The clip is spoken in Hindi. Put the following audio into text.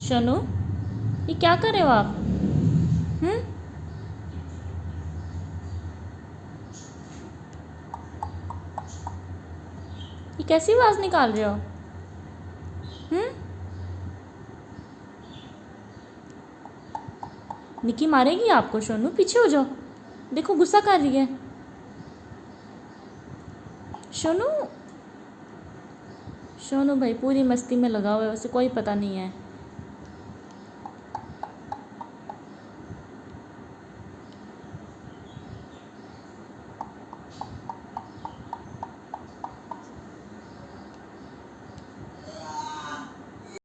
शनु, ये क्या कर रहे हो आप? हम्म। ये कैसी आवाज़ निकाल रहे हो? हम्म। निकी मारेगी आपको। शनु पीछे हो जाओ, देखो गुस्सा कर रही है। शनु, शनु भाई पूरी मस्ती में लगा हुआ है, उसे कोई पता नहीं है।